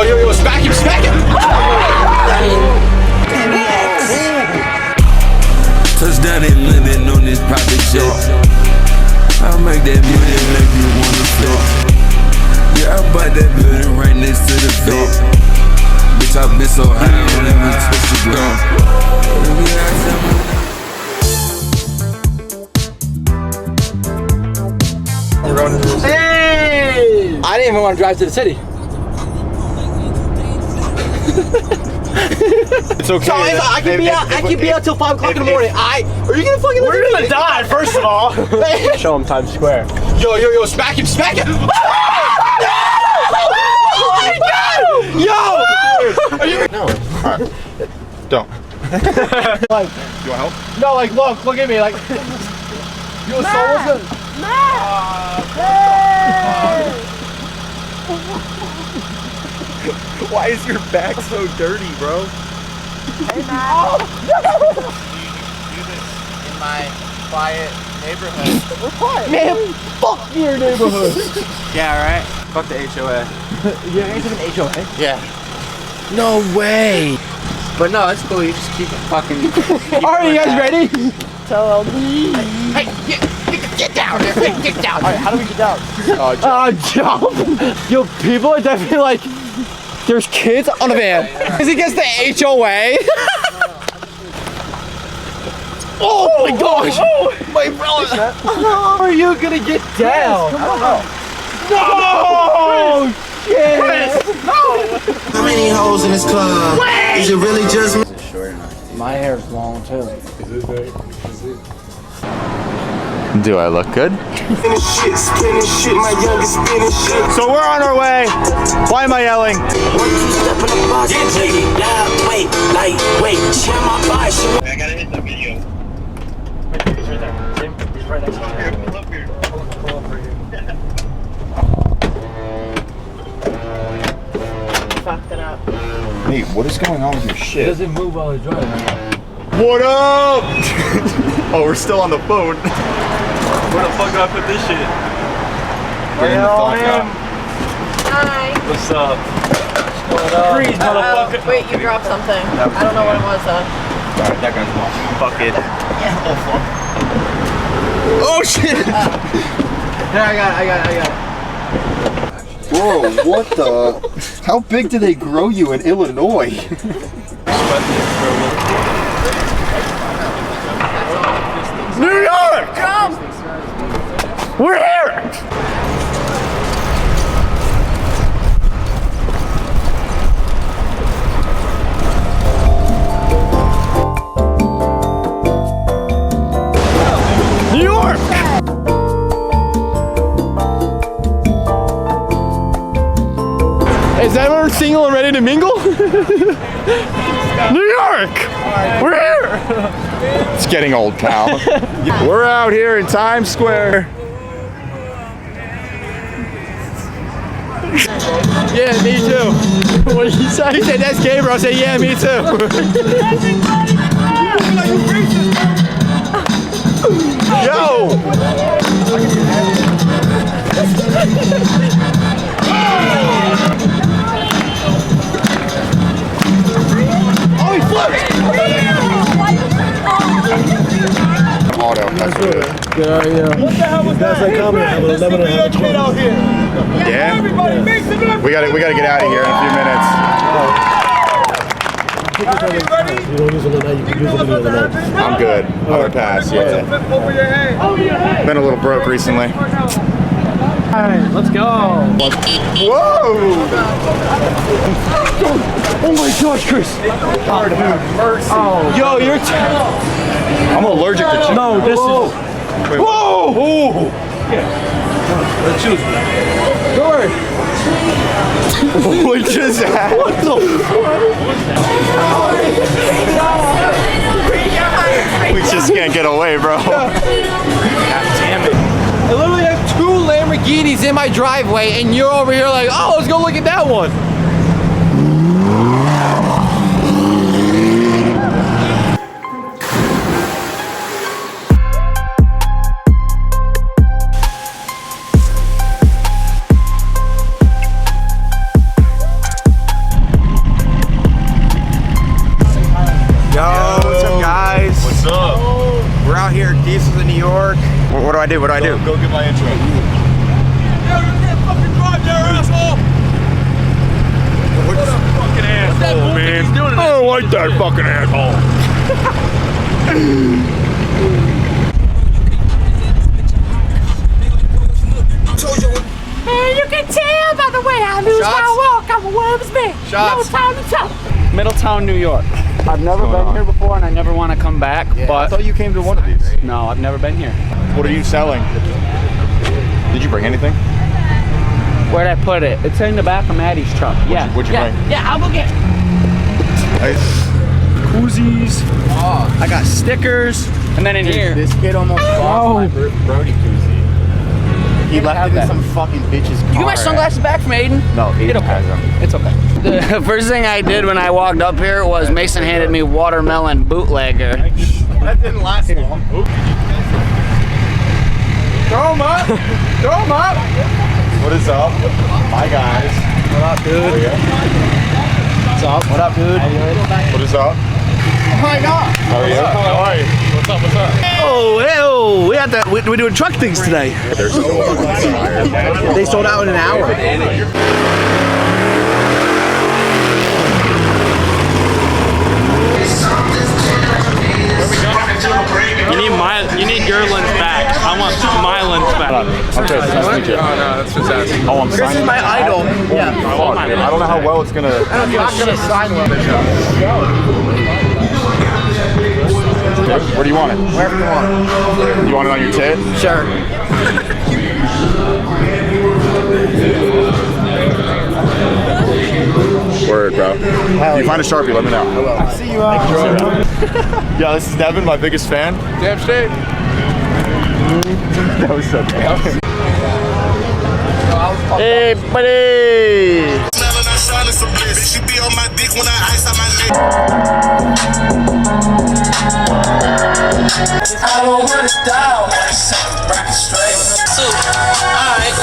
yo, smack him, smack him! Touchdown in London on this private jet. I'll make that building make you wanna flip. Yeah, I bought that building right next to the vet. Bitch, I've been so high, I don't even twist the ground. Hey! I didn't even want to drive to the city. It's okay. So I can be out till 5 o'clock in the morning. Are you gonna fucking? We're gonna die first of all. Show him Times Square. Yo, smack him, smack him! Oh my God! Yo! Are you? No. All right. Don't. Like, you want help? No, like look at me, like. Yo, so what's good? Why is your back so dirty, bro? Hey, Matt. Oh, no. Do this in my quiet neighborhood. We're quiet. Man, fuck your neighborhood. Yeah, right? Fuck the HOA. You guys have an HOA? Yeah. No way. But no, it's cool. You just keep it fucking. Are you guys ready? Tell me. Hey, get down there. Get down. All right, how do we get down? Jump. Yo, people are definitely like, there's kids on a van. Is it against the HOA? Oh my gosh! Oh, my brother! How are you gonna get down? I don't know. No! Yes! No! How many hoes in this club? Wait! Is it really just me? Is it short enough? My hair is long too. Is it very? Do I look good? Spinning shit, my youngest spinning shit. So we're on our way. Why am I yelling? 1, 2 step in the box. Lightweight, lightweight. Share my body. I gotta hit the video. He's right there. He's right next to you. Pull up here. Pull up for you. Fucked it up. Nate, what is going on with your shit? It doesn't move while he's driving. What up? Oh, we're still on the phone. Where the fuck do I put this shit? Get in the fuck up. Hi. What's up? Freeze, motherfucker. Wait, you dropped something. I don't know what it was though. Alright, that guy's lost. Fuck it. Yeah. Oh, fuck. Oh, shit. Yeah, I got it. Whoa, what the? How big do they grow you in Illinois? New York! Come. We're here! New York! Is everyone single and ready to mingle? New York! We're here! It's getting old, pal. We're out here in Times Square. Yeah, me too. What did he say? He said, that's gay, bro. I said, yeah, me too. Yo! Oh, he flipped! Auto, that's what it is. Good idea. What the hell was that? Like comment, have an 11 and a half out here. Yeah? We gotta get out of here in a few minutes. You don't use it tonight, you can use it any other night. I'm good. I'm gonna pass, yeah. Been a little broke recently. Alright, let's go. Whoa! Oh my gosh, Chris. Lord have mercy. Oh, yo, you're I'm allergic to chicken. No, this is. Wait, whoa! Ooh. Let's choose. Go ahead. What just happened? What the We just can't get away, bro. God damn it. I literally have 2 Lamborghinis in my driveway, and you're over here like, oh, let's go look at that one. I do? What do I do? Go get my intro. Yo, you can't fucking drive there, asshole! What that fucking asshole, man? I don't like that fucking asshole. And you can tell by the way I lose my walk, I'm a woman's man. Middletown to top. Middletown, New York. I've never been here before, and I never want to come back. I But thought you came to one of these. no, I've never been here. What are you selling? Did you bring anything? Where'd I put it? It's in the back of Maddie's truck. Yeah. What'd you bring? Yeah, I'll go get it. Koozies. I got stickers. And then in here. This kid almost lost my Brody koozie. He left it in some fucking bitch's car. You get my sunglasses back from Aiden? No, Aiden has them. It's okay. The first thing I did when I walked up here was Mason handed me watermelon bootlegger. That didn't last long. Throw him up! Throw him up! What is up? Hi guys. What up, dude? What's up? What up, dude? What is up? Oh my God! How are you? How are you? What's up? What's up? Oh, hey, we had that. We're doing truck things today. They're so fucking tired. They sold out in an hour. You need your lens back. I want my lens back. Okay, nice to meet you. Oh no, that's just asking. Oh, I'm signing. This is my idol. Yeah. Fuck, I don't know how well it's gonna. I'm not gonna sign one. Where do you want it? Wherever you want. You want it on your tit? Sure. Word, bro. If you find a Sharpie, let me know. I will. I see you out. Yeah, this is Devin, my biggest fan. Damn straight. That was so bad. Hey, buddy. I don't wanna die, I wanna rock it straight. So, alright.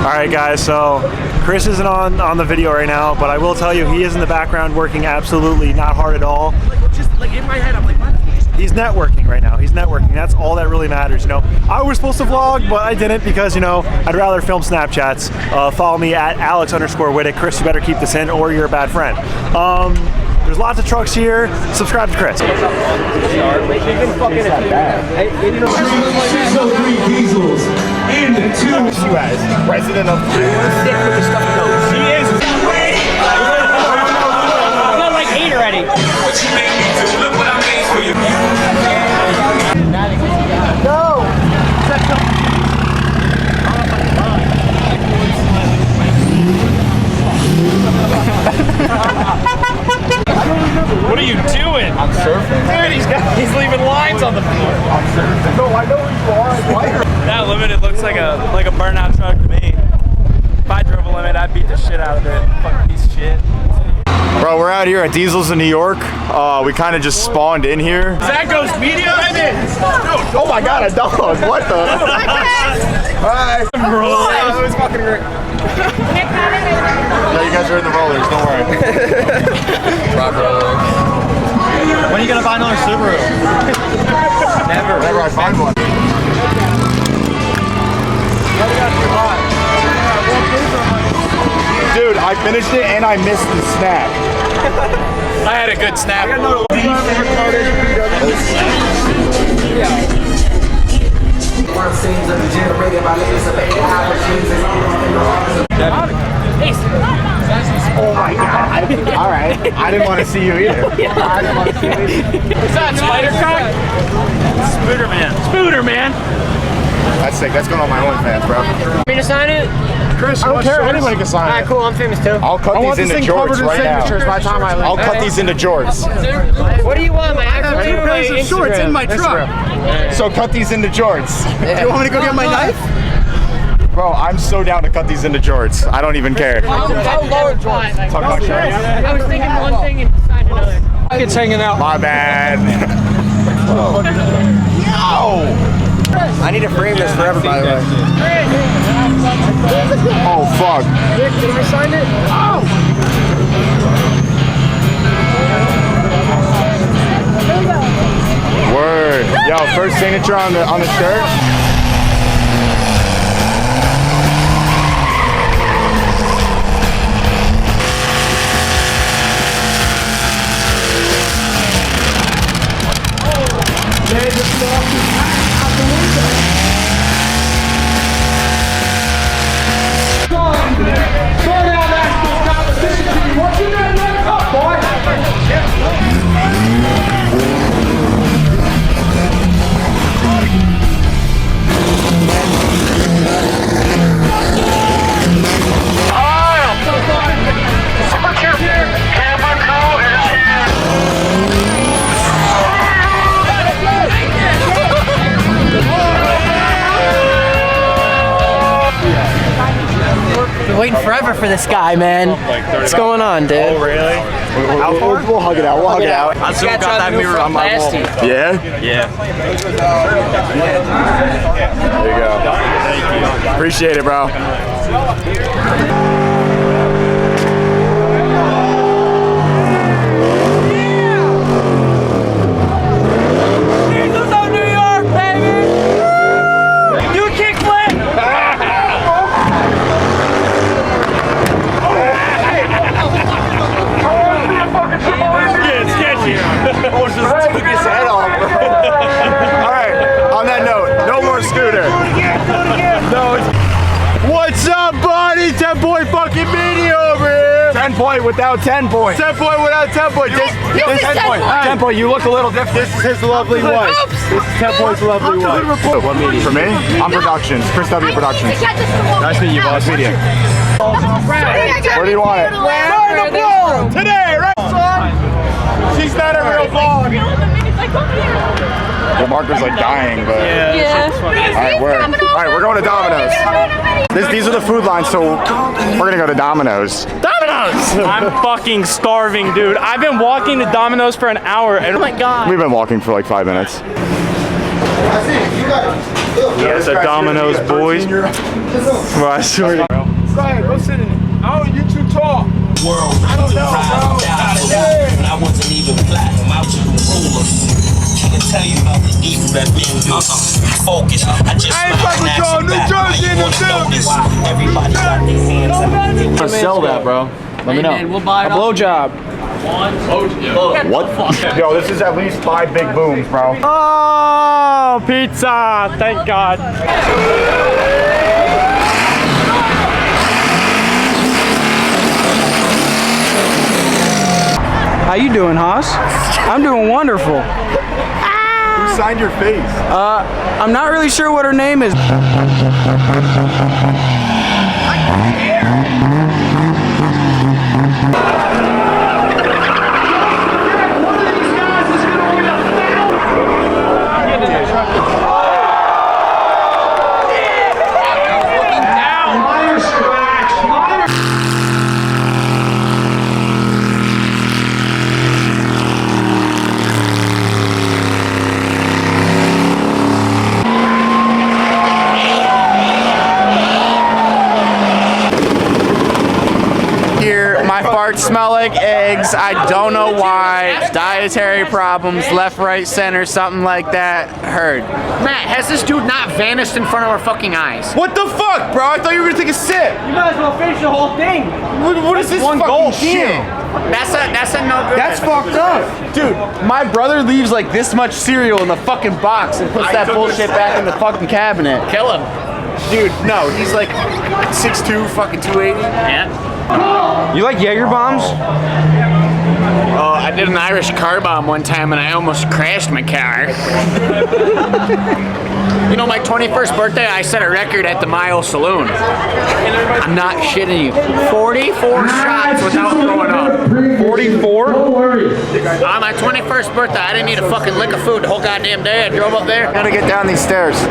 Alright guys, so Chris isn't on the video right now, but I will tell you he is in the background working absolutely not hard at all. Just like in my head, I'm like, what? He's networking right now. He's networking. That's all that really matters, you know. I was supposed to vlog, but I didn't because, you know, I'd rather film Snapchats. Follow me at Alex_Whittick. Chris, you better keep this in or you're a bad friend. There's lots of trucks here. Subscribe to Chris. Diesels and two. You as president of. Stick with the stuff goes. He is. I've got like 8 already. What you make me do, look what I made for you. What are you doing? I'm surfing. Dude, he's leaving lines on the floor. I'm surfing. No, I know who you are. That Limited looks like a burnout truck to me. If I drove a Limit, I'd beat the shit out of it. Fucking piece of shit. Bro, we're out here at Diesels in New York. We kind of just spawned in here. That goes media right there. Oh my God, a dog! What the? Hi. That was fucking great. Yeah, you guys are in the rollers. Don't worry. Rock roller. When are you gonna buy another Subaru? Never. Never I find one. Dude, I finished it and I missed the snack. I had a good snap. Oh my God. All right. I didn't want to see you either. I didn't want to see you either. Is that Spider Cock? Spooter Man. Spooter Man. That's sick. That's going on my OnlyFans, bro. Me to sign it? Chris, I don't care. Anybody can sign Alright, it. cool, I'm famous too. I'll cut these into jorts right now. By the time I leave. I'll cut these into jorts. What do you want? My actual name or my Instagram? Shorts in my truck. So cut these into jorts. Do you want me to go get my knife? Bro, I'm so down to cut these into jorts. I don't even care. How low jorts? Talk about shorts. I was thinking one thing and decided another. It's hanging out. My bad. Yo! I need to frame this forever, by the way. Oh, fuck. Did I sign it? Oh! Word. Yo, first signature on the shirt. Burnout Nationals competition to you. What you doing next up, boy? Been waiting forever for this guy, man. What's going on, dude? Oh, really? We'll hug it out. We'll hug it out. I still got that mirror on my wall. Yeah? Yeah. There you go. Thank you. Appreciate it, bro. Took his head off, bro. Alright, on that note, no more scooter. No. What's up, buddy? 10-point fucking media over here. 10-point without 10 points. 10-point without 10 points. This is 10 point. 10 point. You look a little different. This is his lovely wife. This is 10 points lovely wife. What media? For me, I'm Productions. Chris W. Productions. Nice to meet you, boss. Media. Where do you want it? Today, right? She's not a real vlog. The marker's like dying, but Alright, we're going to Domino's. These are the food lines, so we're gonna go to Domino's. Domino's! I'm fucking starving, dude. I've been walking to Domino's for an hour, and oh my god. We've been walking for like 5 minutes. Yes, a Domino's, boys. Well, I swear to God. Go ahead, go sit in it. Oh, you too tall. World, I don't know, bro. I wasn't even black. I'm out to the rulers. Can't tell you about the evil that been focused. I just ain't fucking with y'all, New Jersey in the building. Everybody got their hands up. Sell that, bro. Let me know. We'll buy it. A blowjob. What? Yo, this is at least 5 big booms, bro. Oh, pizza! Thank God. How you doing, Haas? I'm doing wonderful. Who signed your face? I'm not really sure what her name is. My farts smell like eggs. I don't know why. Dietary problems, left, right, center, something like that. Heard. Matt, has this dude not vanished in front of our fucking eyes? What the fuck, bro? I thought you were gonna take a sip. You might as well finish the whole thing. What is this fucking shit? That's a no good. That's fucked up. Dude, my brother leaves like this much cereal in the fucking box and puts that bullshit back in the fucking cabinet. Kill him. Dude, no, he's like 6'2", fucking 280. Yeah. You like Jaeger bombs? Oh, I did an Irish car bomb one time and I almost crashed my car. You know, my 21st birthday, I set a record at the Mile Saloon. I'm not shitting you. 44 shots without throwing up. 44? On my 21st birthday, I didn't eat a fucking lick of food the whole goddamn day. I drove up there. Gotta get down these stairs.